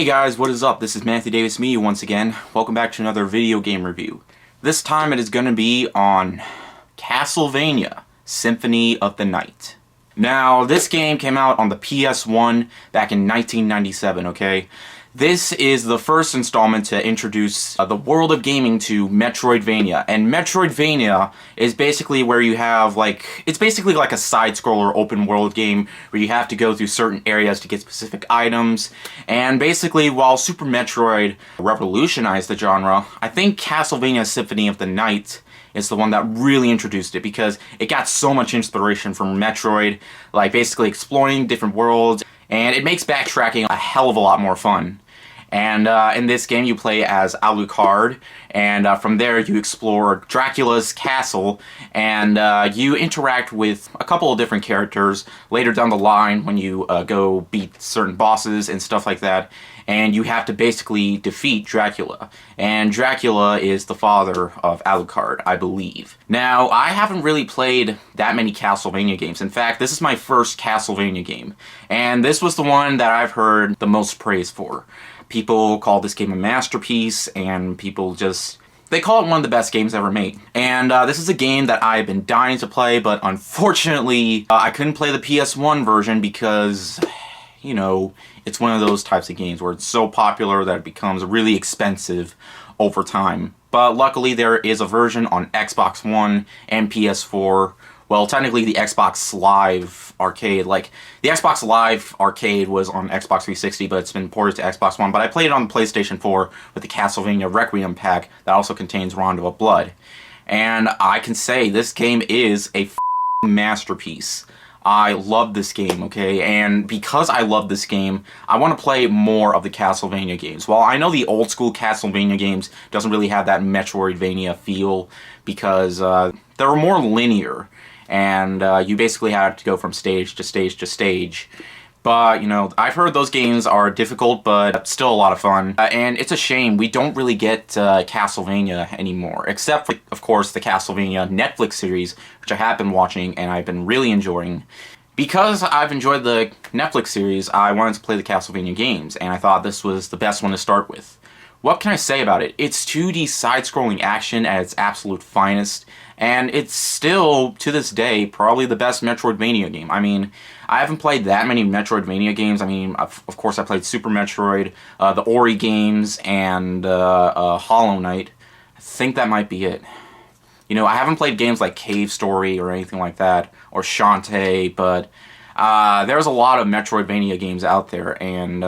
Hey guys, what is up? This is Matthew Davis Me once again. Welcome back to another video game review. This time it is going to be on Castlevania Symphony of the Night. Now, this game came out on the PS1 back in 1997, okay? This is the first installment to introduce the world of gaming to Metroidvania. And Metroidvania is basically where you have, it's basically like a side-scroller open world game where you have to go through certain areas to get specific items. And basically, while Super Metroid revolutionized the genre, I think Castlevania Symphony of the Night is the one that really introduced it because it got so much inspiration from Metroid, like basically exploring different worlds. And it makes backtracking a hell of a lot more fun. And in this game you play as Alucard, and from there you explore Dracula's castle, and you interact with a couple of different characters later down the line when you go beat certain bosses and stuff like that. And you have to basically defeat Dracula. And Dracula is the father of Alucard, I believe. Now, I haven't really played that many Castlevania games. In fact, this is my first Castlevania game. And this was the one that I've heard the most praise for. People call this game a masterpiece, and people they call it one of the best games ever made. And this is a game that I've been dying to play, but unfortunately, I couldn't play the PS1 version because, you know, it's one of those types of games where it's so popular that it becomes really expensive over time. But luckily there is a version on Xbox One and PS4. Well, technically the Xbox Live Arcade, the Xbox Live Arcade was on Xbox 360, but it's been ported to Xbox One. But I played it on the PlayStation 4 with the Castlevania Requiem pack that also contains Rondo of Blood. And I can say this game is a masterpiece. I love this game, okay? And because I love this game, I want to play more of the Castlevania games. While I know the old school Castlevania games doesn't really have that Metroidvania feel because they were more linear. And you basically have to go from stage to stage to stage. But, you know, I've heard those games are difficult, but still a lot of fun. And it's a shame we don't really get Castlevania anymore. Except for, of course, the Castlevania Netflix series, which I have been watching and I've been really enjoying. Because I've enjoyed the Netflix series, I wanted to play the Castlevania games, and I thought this was the best one to start with. What can I say about it? It's 2D side-scrolling action at its absolute finest, and it's still, to this day, probably the best Metroidvania game. I mean, I haven't played that many Metroidvania games. I mean, of course I played Super Metroid, the Ori games, and Hollow Knight. I think that might be it. You know, I haven't played games like Cave Story or anything like that, or Shantae, but there's a lot of Metroidvania games out there, and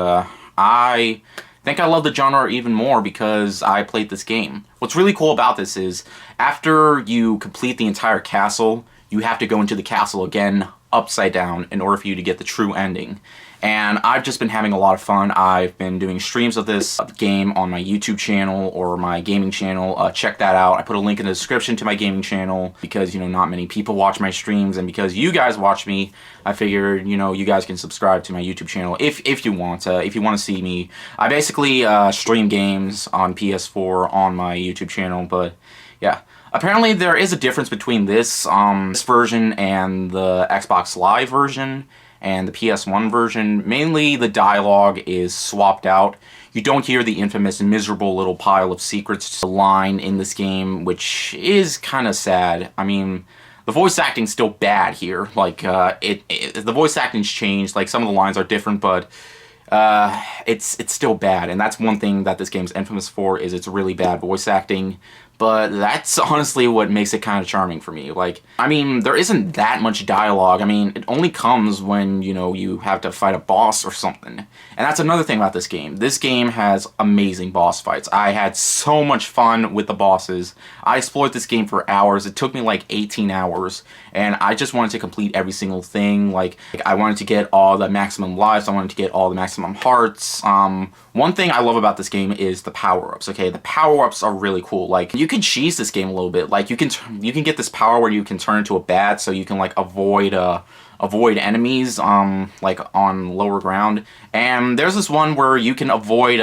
I think I love the genre even more because I played this game. What's really cool about this is, after you complete the entire castle, you have to go into the castle again, upside down, in order for you to get the true ending. And I've just been having a lot of fun. I've been doing streams of this game on my YouTube channel or my gaming channel. Check that out. I put a link in the description to my gaming channel because, you know, not many people watch my streams, and because you guys watch me, I figured, you know, you guys can subscribe to my YouTube channel if you want to see me. I basically stream games on PS4 on my YouTube channel, but yeah. Apparently there is a difference between this version and the Xbox Live version and the PS1 version. Mainly the dialogue is swapped out. You don't hear the infamous miserable little pile of secrets line in this game, which is kind of sad. I mean, the voice acting's still bad here. The voice acting's changed. Like, some of the lines are different, but it's still bad. And that's one thing that this game's infamous for, is its really bad voice acting. But that's honestly what makes it kind of charming for me. I mean, there isn't that much dialogue. I mean, it only comes when, you know, you have to fight a boss or something. And that's another thing about this game. This game has amazing boss fights. I had so much fun with the bosses. I explored this game for hours. It took me like 18 hours. And I just wanted to complete every single thing. I wanted to get all the maximum lives. I wanted to get all the maximum hearts. One thing I love about this game is the power-ups, okay? The power-ups are really cool. You can cheese this game a little bit. You can get this power where you can turn into a bat, so you can avoid enemies on lower ground. And there's this one where you can avoid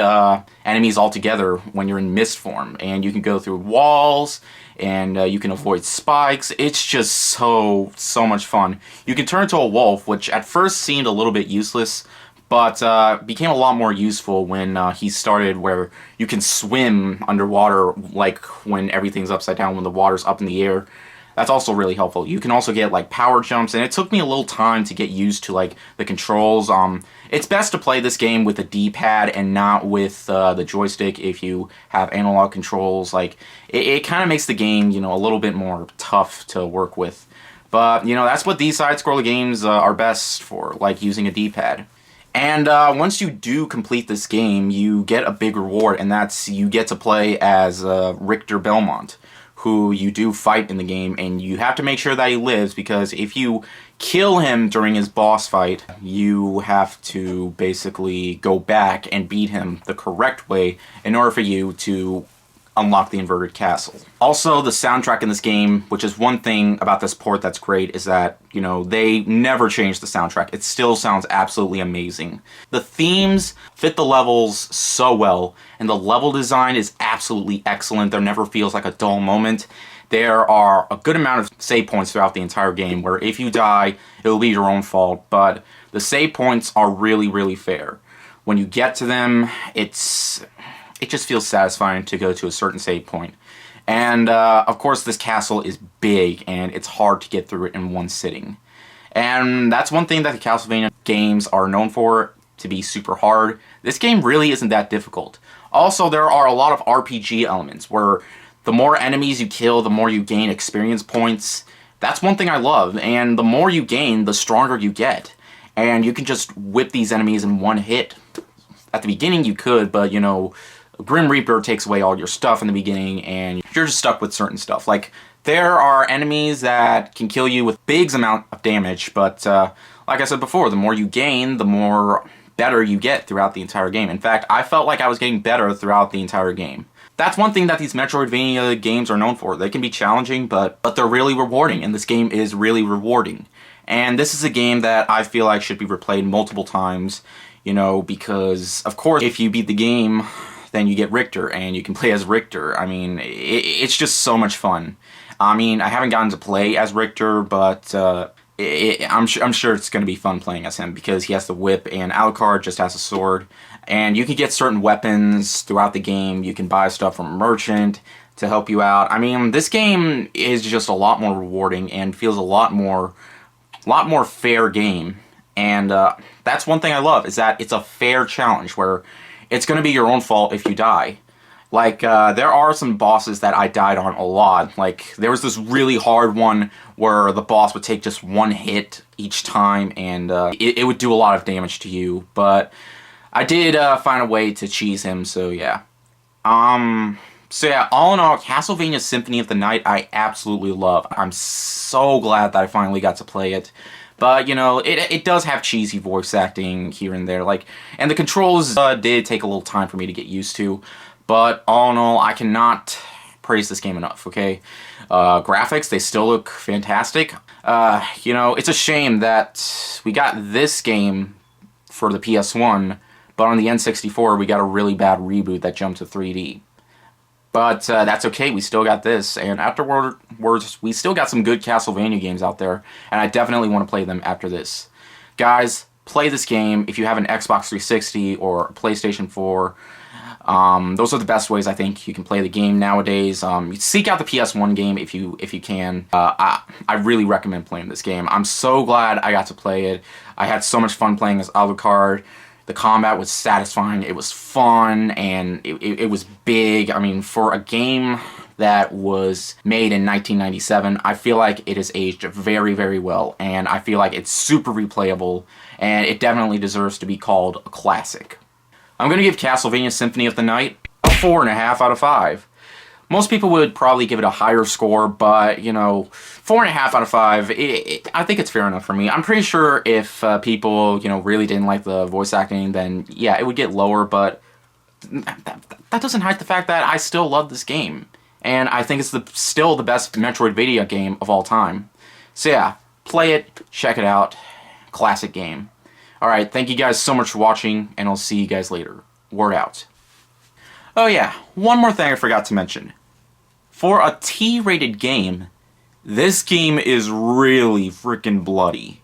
enemies altogether when you're in mist form, and you can go through walls, and you can avoid spikes. It's just so much fun. You can turn into a wolf, which at first seemed a little bit useless, but became a lot more useful when he started where you can swim underwater, like when everything's upside down, when the water's up in the air. That's also really helpful. You can also get like power jumps, and it took me a little time to get used to like the controls. It's best to play this game with a D-pad and not with the joystick if you have analog controls. Like it kind of makes the game, you know, a little bit more tough to work with. But you know, that's what these side-scroller games are best for, like using a D-pad. And once you do complete this game, you get a big reward, and that's you get to play as Richter Belmont, who you do fight in the game, and you have to make sure that he lives, because if you kill him during his boss fight, you have to basically go back and beat him the correct way in order for you to unlock the inverted castle. Also, the soundtrack in this game, which is one thing about this port that's great, is that, you know, they never change the soundtrack. It still sounds absolutely amazing. The themes fit the levels so well, and the level design is absolutely excellent. There never feels like a dull moment. There are a good amount of save points throughout the entire game, where if you die, it will be your own fault, but the save points are really, really fair. When you get to them, it just feels satisfying to go to a certain save point. And, of course, this castle is big, and it's hard to get through it in one sitting. And that's one thing that the Castlevania games are known for, to be super hard. This game really isn't that difficult. Also, there are a lot of RPG elements, where the more enemies you kill, the more you gain experience points. That's one thing I love, and the more you gain, the stronger you get. And you can just whip these enemies in one hit. At the beginning you could, but, you know, Grim Reaper takes away all your stuff in the beginning, and you're just stuck with certain stuff. Like, there are enemies that can kill you with big amount of damage, but like I said before, the more you gain, the more better you get throughout the entire game. In fact, I felt like I was getting better throughout the entire game. That's one thing that these Metroidvania games are known for. They can be challenging, but they're really rewarding, and this game is really rewarding. And this is a game that I feel like should be replayed multiple times, you know, because, of course, if you beat the game, then you get Richter, and you can play as Richter. I mean, it's just so much fun. I mean, I haven't gotten to play as Richter, but I'm sure it's going to be fun playing as him, because he has the whip, and Alucard just has a sword. And you can get certain weapons throughout the game. You can buy stuff from a merchant to help you out. I mean, this game is just a lot more rewarding and feels a lot more fair game. And that's one thing I love, is that it's a fair challenge where it's going to be your own fault if you die. Like, there are some bosses that I died on a lot. Like, there was this really hard one where the boss would take just one hit each time, and it would do a lot of damage to you. But I did find a way to cheese him, so yeah. So yeah, all in all, Castlevania Symphony of the Night I absolutely love. I'm so glad that I finally got to play it. But, you know, it does have cheesy voice acting here and there, like, and the controls did take a little time for me to get used to. But all in all, I cannot praise this game enough, okay? Graphics, they still look fantastic. You know, it's a shame that we got this game for the PS1, but on the N64 we got a really bad reboot that jumped to 3D. But that's okay, we still got this, and afterwards we still got some good Castlevania games out there, and I definitely want to play them after this. Guys, play this game if you have an Xbox 360 or a PlayStation 4. Those are the best ways I think you can play the game nowadays. Seek out the PS1 game if you can. I really recommend playing this game. I'm so glad I got to play it. I had so much fun playing as Alucard. The combat was satisfying, it was fun, and it was big. I mean, for a game that was made in 1997, I feel like it has aged very, very well, and I feel like it's super replayable, and it definitely deserves to be called a classic. I'm going to give Castlevania Symphony of the Night a 4.5 out of 5. Most people would probably give it a higher score, but, you know, 4.5 out of 5, I think it's fair enough for me. I'm pretty sure if people, you know, really didn't like the voice acting, then, yeah, it would get lower, but that doesn't hide the fact that I still love this game. And I think it's still the best Metroidvania game of all time. So, yeah, play it, check it out. Classic game. Alright, thank you guys so much for watching, and I'll see you guys later. Word out. Oh yeah, one more thing I forgot to mention. For a T-rated game, this game is really freaking bloody.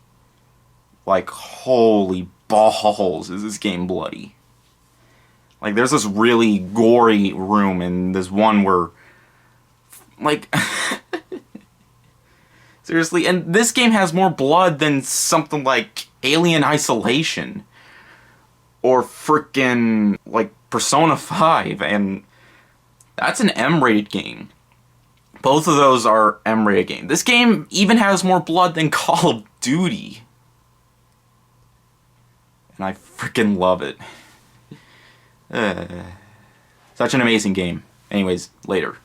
Like, holy balls is this game bloody. Like, there's this really gory room, and there's one where, like, seriously, and this game has more blood than something like Alien Isolation, or frickin', like, Persona 5, and that's an M-rated game. Both of those are M-rated games. This game even has more blood than Call of Duty. And I frickin' love it. Such an amazing game. Anyways, later.